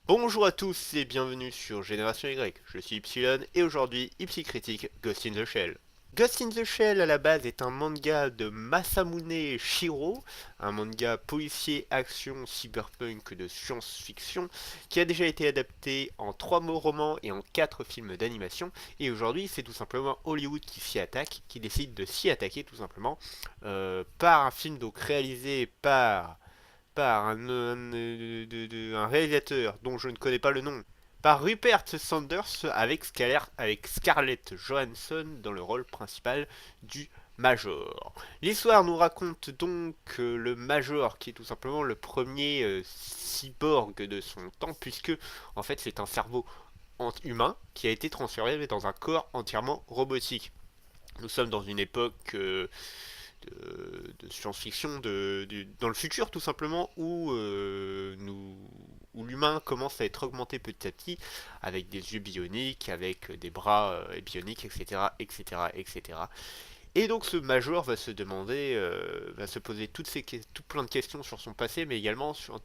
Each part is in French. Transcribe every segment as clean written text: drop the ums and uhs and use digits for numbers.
Bonjour à tous et bienvenue sur Génération Y, je suis Ypsilon et aujourd'hui Ipsy critique Ghost in the Shell. Ghost in the Shell à la base est un manga de Masamune Shirow, un manga policier, action, cyberpunk de science-fiction qui a déjà été adapté en 3 romans et en 4 films d'animation et aujourd'hui c'est tout simplement Hollywood qui s'y attaque, qui décide de s'y attaquer tout simplement par un film donc réalisé par un réalisateur dont je ne connais pas le nom, par Rupert Sanders avec Scarlett Johansson dans le rôle principal du Major. L'histoire nous raconte donc le Major qui est tout simplement le premier cyborg de son temps puisque en fait c'est un cerveau humain qui a été transféré dans un corps entièrement robotique. Nous sommes dans une époque de science-fiction dans le futur tout simplement où l'humain commence à être augmenté petit à petit avec des yeux bioniques, avec des bras bioniques, etc., etc., etc. Et donc ce major va se demander, va se poser tout plein de questions sur son passé, mais également sur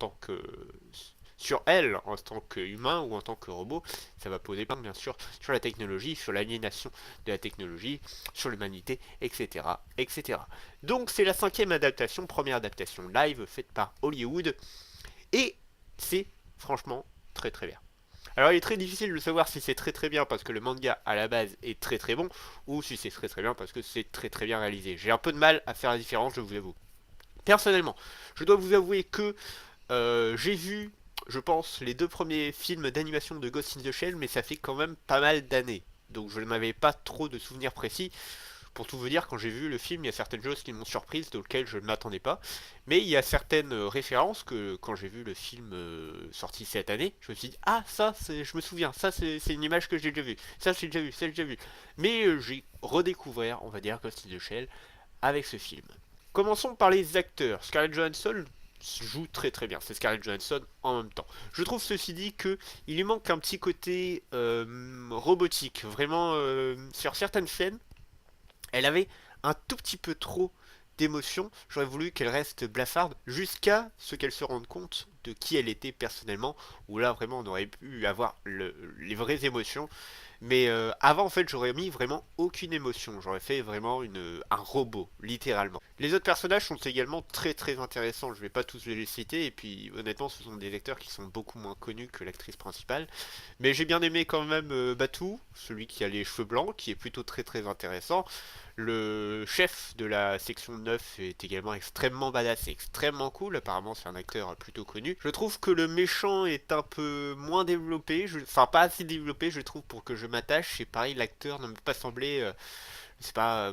elle en tant qu'humain ou en tant que robot. Ça va poser plein bien sûr sur la technologie, sur l'aliénation de la technologie, sur l'humanité, etc., etc. Donc c'est la cinquième adaptation, première adaptation live faite par Hollywood, et c'est franchement très très bien. Alors il est très difficile de savoir si c'est très très bien parce que le manga à la base est très très bon ou si c'est très très bien parce que c'est très très bien réalisé. J'ai un peu de mal à faire la différence, je vous avoue. Personnellement, je dois vous avouer que j'ai vu, je pense, les deux premiers films d'animation de Ghost in the Shell, mais ça fait quand même pas mal d'années. Donc je n'avais pas trop de souvenirs précis. Pour tout vous dire, quand j'ai vu le film, il y a certaines choses qui m'ont surprise, auxquelles je ne m'attendais pas. Mais il y a certaines références que, quand j'ai vu le film sorti cette année, je me suis dit, ah, ça, je me souviens, ça, c'est une image que j'ai déjà vue. Ça, j'ai déjà vu, ça, j'ai déjà vu. Mais j'ai redécouvert, on va dire, Ghost in the Shell avec ce film. Commençons par les acteurs. Scarlett Johansson joue très très bien. C'est Scarlett Johansson en même temps. Je trouve ceci dit que il lui manque un petit côté robotique. Vraiment, sur certaines scènes, elle avait un tout petit peu trop d'émotion. J'aurais voulu qu'elle reste blafarde jusqu'à ce qu'elle se rende compte de qui elle était personnellement. Où là, vraiment, on aurait pu avoir les vraies émotions. Mais avant, en fait, j'aurais mis vraiment aucune émotion. J'aurais fait vraiment un robot, littéralement. Les autres personnages sont également très très intéressants. Je vais pas tous les citer. Et puis, honnêtement, ce sont des acteurs qui sont beaucoup moins connus que l'actrice principale. Mais j'ai bien aimé quand même Batou, celui qui a les cheveux blancs, qui est plutôt très très intéressant. Le chef de la section 9 est également extrêmement badass et extrêmement cool. Apparemment, c'est un acteur plutôt connu. Je trouve que le méchant est un peu moins développé. Enfin, pas assez développé, je trouve, pour que je m'attache. Et pareil, l'acteur ne m'a pas semblé. Je sais pas.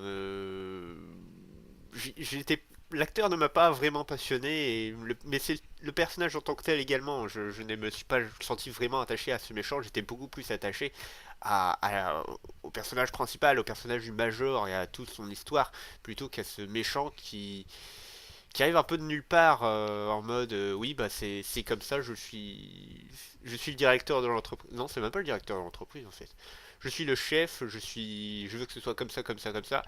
J'étais. L'acteur ne m'a pas vraiment passionné, mais c'est le personnage en tant que tel également. Je ne me suis pas senti vraiment attaché à ce méchant. J'étais beaucoup plus attaché au personnage principal, au personnage du Major et à toute son histoire, plutôt qu'à ce méchant qui arrive un peu de nulle part en mode oui bah c'est comme ça, je suis le directeur de l'entreprise. Non, c'est même pas le directeur de l'entreprise en fait. Je suis le chef, je veux que ce soit comme ça, comme ça, comme ça.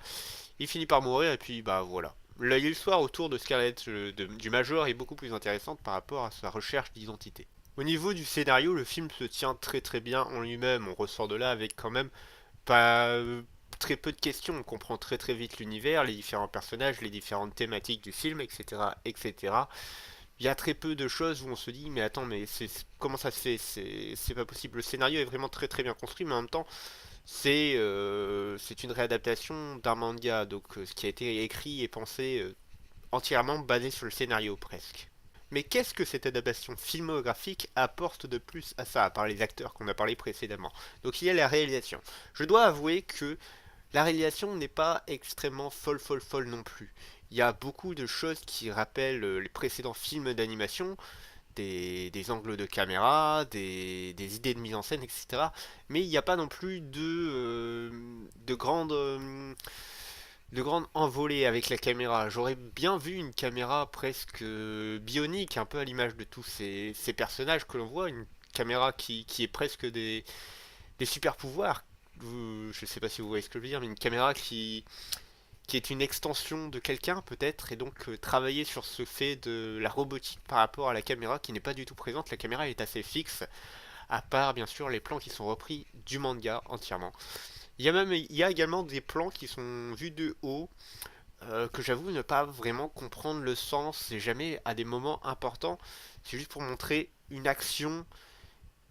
Il finit par mourir et puis bah voilà. L'histoire autour de Scarlett du Major est beaucoup plus intéressante par rapport à sa recherche d'identité. Au niveau du scénario, le film se tient très très bien en lui-même. On ressort de là avec quand même pas très peu de questions. On comprend très très vite l'univers, les différents personnages, les différentes thématiques du film, etc., etc. Il y a très peu de choses où on se dit mais attends mais comment ça se fait, c'est pas possible. Le scénario est vraiment très très bien construit, mais en même temps c'est une réadaptation d'un manga, donc ce qui a été écrit et pensé entièrement basé sur le scénario presque. Mais qu'est-ce que cette adaptation filmographique apporte de plus à ça, à part les acteurs qu'on a parlé précédemment? Donc il y a la réalisation. Je dois avouer que la réalisation n'est pas extrêmement folle folle folle non plus. Il y a beaucoup de choses qui rappellent les précédents films d'animation, des angles de caméra, des idées de mise en scène, etc. Mais il n'y a pas non plus de grandes envolées avec la caméra. J'aurais bien vu une caméra presque bionique, un peu à l'image de tous ces personnages que l'on voit, une caméra qui est presque des super pouvoirs. Je sais pas si vous voyez ce que je veux dire, mais une caméra qui est une extension de quelqu'un peut-être, et donc travailler sur ce fait de la robotique par rapport à la caméra qui n'est pas du tout présente. La caméra elle est assez fixe, à part bien sûr les plans qui sont repris du manga entièrement. Il y a également des plans qui sont vus de haut, que j'avoue ne pas vraiment comprendre le sens, c'est jamais à des moments importants, c'est juste pour montrer une action,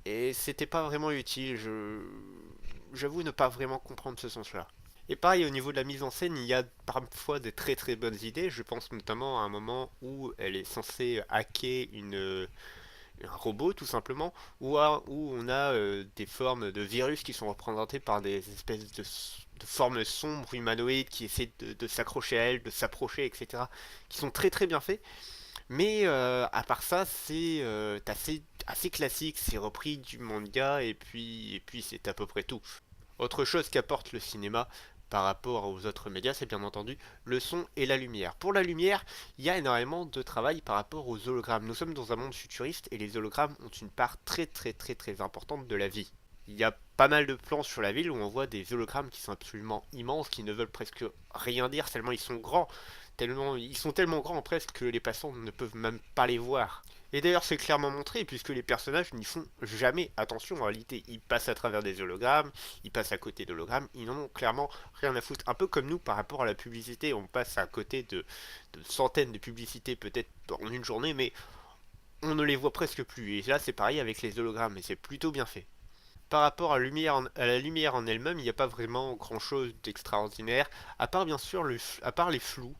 et c'était pas vraiment utile, j'avoue ne pas vraiment comprendre ce sens-là. Et pareil, au niveau de la mise en scène, il y a parfois des très très bonnes idées. Je pense notamment à un moment où elle est censée hacker un robot, tout simplement, où on a des formes de virus qui sont représentées par des espèces de formes sombres humanoïdes qui essaient de s'accrocher à elle, de s'approcher, etc. Qui sont très très bien faits. Mais à part ça, c'est assez classique. C'est repris du manga et puis c'est à peu près tout. Autre chose qu'apporte le cinéma par rapport aux autres médias, c'est bien entendu le son et la lumière. Pour la lumière, il y a énormément de travail par rapport aux hologrammes. Nous sommes dans un monde futuriste et les hologrammes ont une part très très très très importante de la vie. Il y a pas mal de plans sur la ville où on voit des hologrammes qui sont absolument immenses, qui ne veulent presque rien dire tellement ils sont grands. Ils sont tellement grands presque que les passants ne peuvent même pas les voir. Et d'ailleurs, c'est clairement montré puisque les personnages n'y font jamais attention. En réalité, ils passent à travers des hologrammes, ils passent à côté d'hologrammes, ils n'en ont clairement rien à foutre. Un peu comme nous par rapport à la publicité, on passe à côté de centaines de publicités peut-être en une journée, mais on ne les voit presque plus. Et là, c'est pareil avec les hologrammes, et c'est plutôt bien fait. Par rapport à la lumière en elle-même, il n'y a pas vraiment grand-chose d'extraordinaire, à part bien sûr à part les flous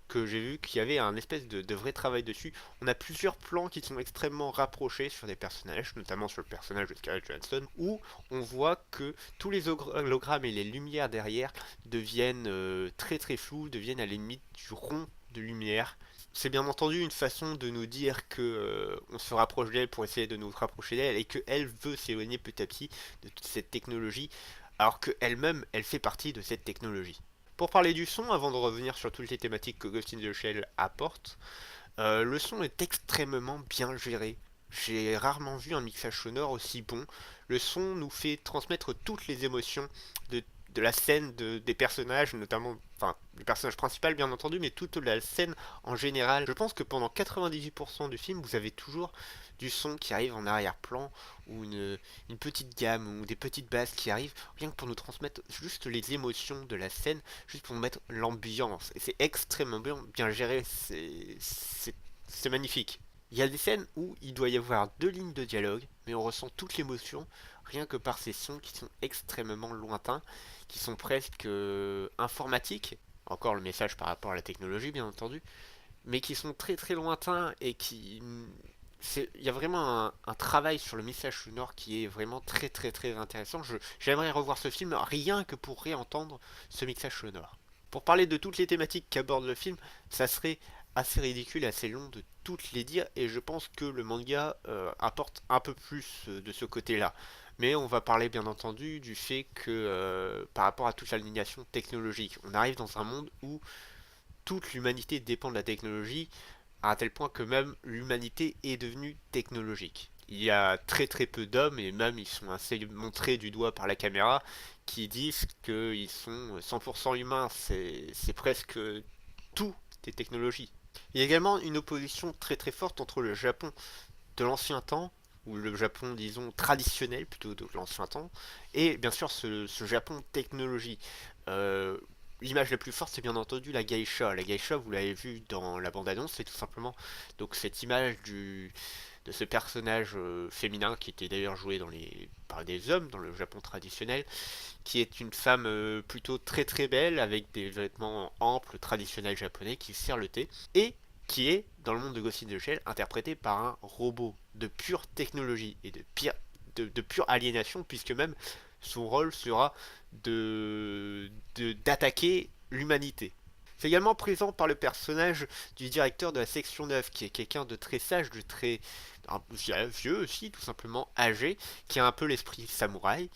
que j'ai vu qu'il y avait un espèce de vrai travail dessus. On a plusieurs plans qui sont extrêmement rapprochés sur des personnages, notamment sur le personnage de Scarlett Johansson, où on voit que tous les hologrammes et les lumières derrière deviennent très très flous, deviennent à la limite du rond de lumière. C'est bien entendu une façon de nous dire que on se rapproche d'elle pour essayer de nous rapprocher d'elle et qu'elle veut s'éloigner petit à petit de toute cette technologie, alors qu'elle-même, elle fait partie de cette technologie. Pour parler du son, avant de revenir sur toutes les thématiques que Ghost in the Shell apporte, le son est extrêmement bien géré. J'ai rarement vu un mixage sonore aussi bon. Le son nous fait transmettre toutes les émotions de, de la scène, des personnages, notamment, enfin, du personnage principal bien entendu, mais toute la scène en général. Je pense que pendant 98% du film, vous avez toujours du son qui arrive en arrière-plan, ou une petite gamme, ou des petites basses qui arrivent, rien que pour nous transmettre juste les émotions de la scène, juste pour nous mettre l'ambiance. Et c'est extrêmement bien géré, c'est magnifique. Il y a des scènes où il doit y avoir deux lignes de dialogue, mais on ressent toute l'émotion rien que par ces sons qui sont extrêmement lointains, qui sont presque informatiques, encore le message par rapport à la technologie bien entendu, mais qui sont très très lointains et qui... Il y a vraiment un travail sur le message sonore qui est vraiment très très très intéressant. J'aimerais revoir ce film rien que pour réentendre ce mixage sonore. Pour parler de toutes les thématiques qu'aborde le film, ça serait assez ridicule et assez long de toutes les dire, et je pense que le manga apporte un peu plus de ce côté-là. Mais on va parler bien entendu du fait que par rapport à toute l'alignation technologique, on arrive dans un monde où toute l'humanité dépend de la technologie, à un tel point que même l'humanité est devenue technologique. Il y a très très peu d'hommes, et même ils sont assez montrés du doigt par la caméra, qui disent qu'ils sont 100% humains. C'est presque tout des technologies. Il y a également une opposition très très forte entre le Japon de l'ancien temps, ou le Japon, disons, traditionnel plutôt de l'ancien temps, et bien sûr ce Japon technologie. Euh, L'image la plus forte, c'est bien entendu la geisha. La geisha, vous l'avez vu dans la bande-annonce, c'est tout simplement donc cette image de ce personnage féminin qui était d'ailleurs joué par des hommes dans le Japon traditionnel, qui est une femme plutôt très très belle avec des vêtements amples traditionnels japonais qui sert le thé et qui est dans le monde de Ghost in the Shell interprété par un robot de pure technologie et de pure aliénation, puisque même son rôle sera d'attaquer l'humanité. C'est également présent par le personnage du directeur de la section 9, qui est quelqu'un de très sage, de très vieux aussi, tout simplement âgé, qui a un peu l'esprit samouraï,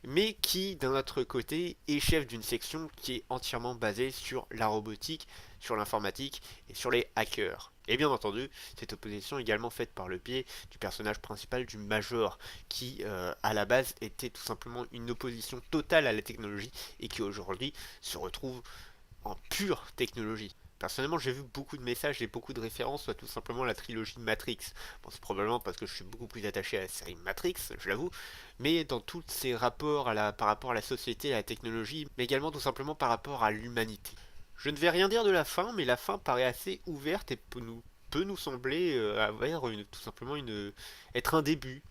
mais qui, d'un autre côté, est chef d'une section qui est entièrement basée sur la robotique, sur l'informatique et sur les hackers. Et bien entendu, cette opposition est également faite par le biais du personnage principal du Major, qui à la base était tout simplement une opposition totale à la technologie et qui aujourd'hui se retrouve en pure technologie. Personnellement, j'ai vu beaucoup de messages et beaucoup de références à tout simplement la trilogie Matrix. Bon, c'est probablement parce que je suis beaucoup plus attaché à la série Matrix, je l'avoue, mais dans tous ces rapports par rapport à la société et à la technologie, mais également tout simplement par rapport à l'humanité. Je ne vais rien dire de la fin, mais la fin paraît assez ouverte et peut nous sembler avoir tout simplement être un début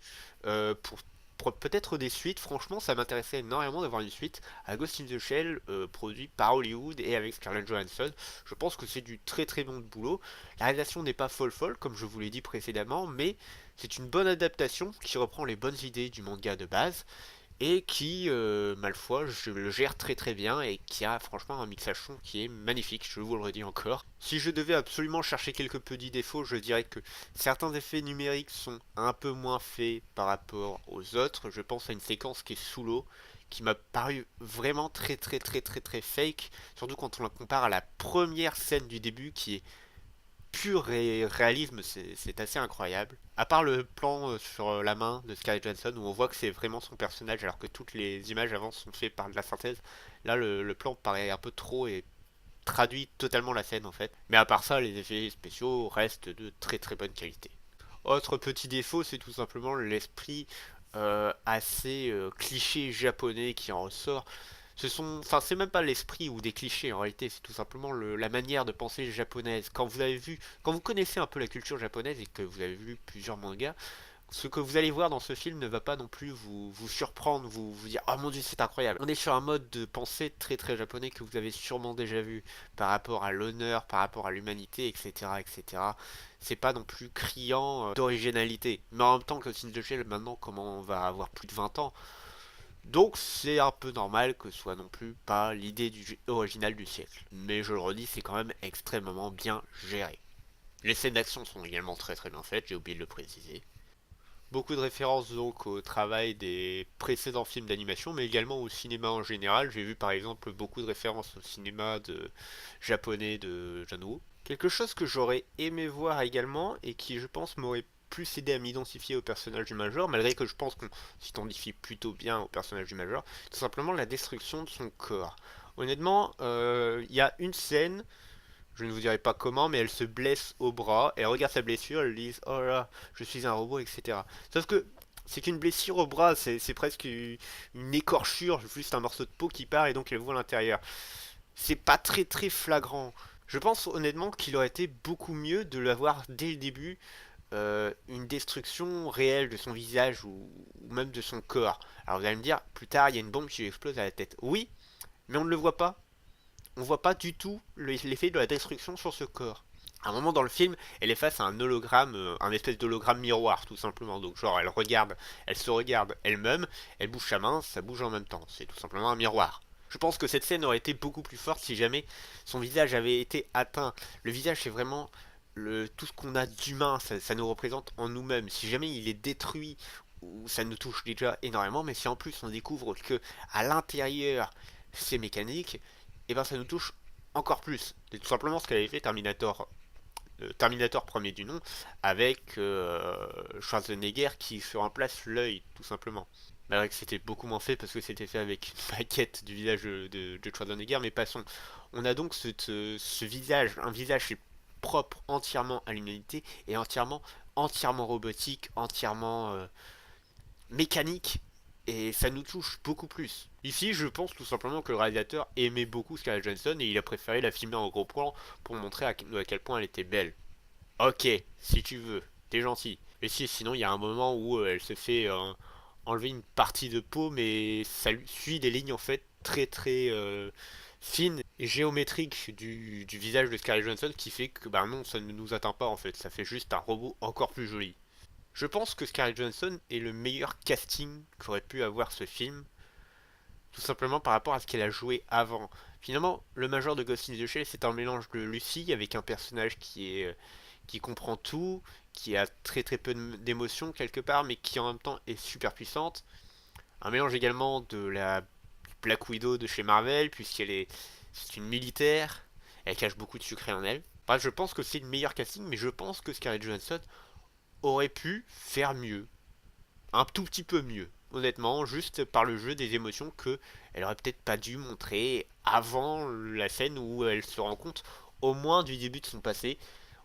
pour peut-être des suites. Franchement, ça m'intéressait énormément d'avoir une suite à Ghost in the Shell, produit par Hollywood et avec Scarlett Johansson. Je pense que c'est du très très bon boulot. La réalisation n'est pas folle, comme je vous l'ai dit précédemment, mais c'est une bonne adaptation qui reprend les bonnes idées du manga de base et qui, ma foi, je le gère très très bien et qui a franchement un mixage son qui est magnifique, je vous le redis encore. Si je devais absolument chercher quelques petits défauts, je dirais que certains effets numériques sont un peu moins faits par rapport aux autres. Je pense à une séquence qui est sous l'eau, qui m'a paru vraiment très très très très très fake, surtout quand on la compare à la première scène du début qui est pur réalisme, c'est assez incroyable. À part le plan sur la main de Scarlett Johansson où on voit que c'est vraiment son personnage alors que toutes les images avant sont faites par de la synthèse, là le plan paraît un peu trop et traduit totalement la scène en fait. Mais à part ça, les effets spéciaux restent de très très bonne qualité. Autre petit défaut, c'est tout simplement l'esprit assez cliché japonais qui en ressort. Enfin, c'est même pas l'esprit ou des clichés en réalité, c'est tout simplement la manière de penser japonaise. Quand vous connaissez un peu la culture japonaise et que vous avez vu plusieurs mangas, ce que vous allez voir dans ce film ne va pas non plus vous surprendre, vous dire oh mon dieu c'est incroyable. On est sur un mode de pensée très très japonais que vous avez sûrement déjà vu par rapport à l'honneur, par rapport à l'humanité, etc. etc. C'est pas non plus criant d'originalité. Mais en même temps que Sin Shell maintenant comment on va avoir plus de 20 ans. Donc c'est un peu normal que ce soit non plus pas l'idée originale du siècle. Mais je le redis, c'est quand même extrêmement bien géré. Les scènes d'action sont également très très bien faites, j'ai oublié de le préciser. Beaucoup de références donc au travail des précédents films d'animation, mais également au cinéma en général. J'ai vu par exemple beaucoup de références au cinéma japonais de John Woo. Quelque chose que j'aurais aimé voir également et qui je pense m'aurait plus aidé à m'identifier au personnage du Major, malgré que je pense qu'on s'identifie plutôt bien au personnage du Major, tout simplement la destruction de son corps. Honnêtement, il y a une scène je ne vous dirai pas comment, mais elle se blesse au bras. Elle regarde sa blessure, elle dit oh là, je suis un robot, etc. Sauf que c'est qu'une blessure au bras, c'est presque une écorchure, juste un morceau de peau qui part et donc elle voit l'intérieur. C'est pas très très flagrant. Je pense honnêtement qu'il aurait été beaucoup mieux de l'avoir dès le début, une destruction réelle de son visage ou même de son corps. Alors vous allez me dire, plus tard il y a une bombe qui lui explose à la tête. Oui, mais on ne le voit pas on voit pas du tout l'effet de la destruction sur ce corps. À un moment dans le film, elle est face à un hologramme, un espèce d'hologramme miroir, tout simplement. Donc, genre, elle se regarde elle-même, elle bouge sa main, ça bouge en même temps. C'est tout simplement un miroir. Je pense que cette scène aurait été beaucoup plus forte si jamais son visage avait été atteint. Le visage, c'est vraiment tout ce qu'on a d'humain, ça nous représente en nous-mêmes. Si jamais il est détruit, ça nous touche déjà énormément, mais si en plus on découvre que à l'intérieur c'est mécanique, et ben ça nous touche encore plus. C'est tout simplement ce qu'avait fait Terminator premier du nom, avec Schwarzenegger qui se remplace l'œil, tout simplement. Malgré que c'était beaucoup moins fait parce que c'était fait avec une maquette du visage de Schwarzenegger, mais passons. On a donc ce visage, un visage qui est propre entièrement à l'humanité et entièrement robotique, entièrement mécanique, et ça nous touche beaucoup plus. Ici, je pense tout simplement que le réalisateur aimait beaucoup Scarlett Johansson et il a préféré la filmer en gros plan pour montrer à quel point elle était belle. Ok, si tu veux, t'es gentil. Mais si, sinon il y a un moment où elle se fait enlever une partie de peau, mais ça lui suit des lignes en fait très très fines et géométriques du visage de Scarlett Johansson qui fait que bah non, ça ne nous atteint pas en fait, ça fait juste un robot encore plus joli. Je pense que Scarlett Johansson est le meilleur casting qu'aurait pu avoir ce film, tout simplement par rapport à ce qu'elle a joué avant. Finalement, le Major de Ghost in the Shell, c'est un mélange de Lucy avec un personnage qui comprend tout, qui a très très peu d'émotions quelque part, mais qui en même temps est super puissante. Un mélange également de la Black Widow de chez Marvel, c'est une militaire, elle cache beaucoup de secrets en elle. Bref, je pense que c'est le meilleur casting, mais je pense que Scarlett Johansson aurait pu faire mieux. Un tout petit peu mieux. honnêtement, juste par le jeu des émotions que elle aurait peut-être pas dû montrer avant la scène où elle se rend compte au moins du début de son passé,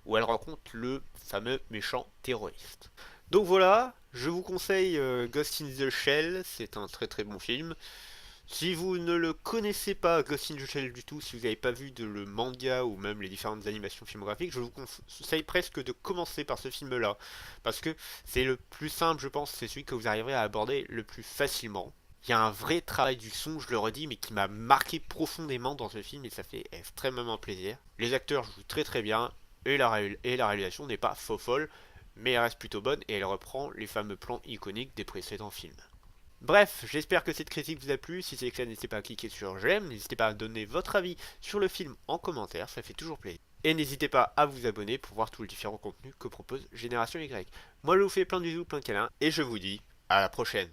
où elle rencontre le fameux méchant terroriste. Donc voilà, je vous conseille Ghost in the Shell, c'est un très très bon film. Si vous ne le connaissez pas, Ghost in the Shell du tout, si vous n'avez pas vu le manga ou même les différentes animations filmographiques, je vous conseille presque de commencer par ce film-là. Parce que c'est le plus simple, je pense, c'est celui que vous arriverez à aborder le plus facilement. Il y a un vrai travail du son, je le redis, mais qui m'a marqué profondément dans ce film et ça fait extrêmement plaisir. Les acteurs jouent très très bien et la réalisation n'est pas faux folle, mais elle reste plutôt bonne et elle reprend les fameux plans iconiques des précédents films. Bref, j'espère que cette critique vous a plu. Si c'est le cas, n'hésitez pas à cliquer sur j'aime, n'hésitez pas à donner votre avis sur le film en commentaire, ça fait toujours plaisir. Et n'hésitez pas à vous abonner pour voir tous les différents contenus que propose Génération Y. Moi je vous fais plein de bisous, plein de câlins, et je vous dis à la prochaine.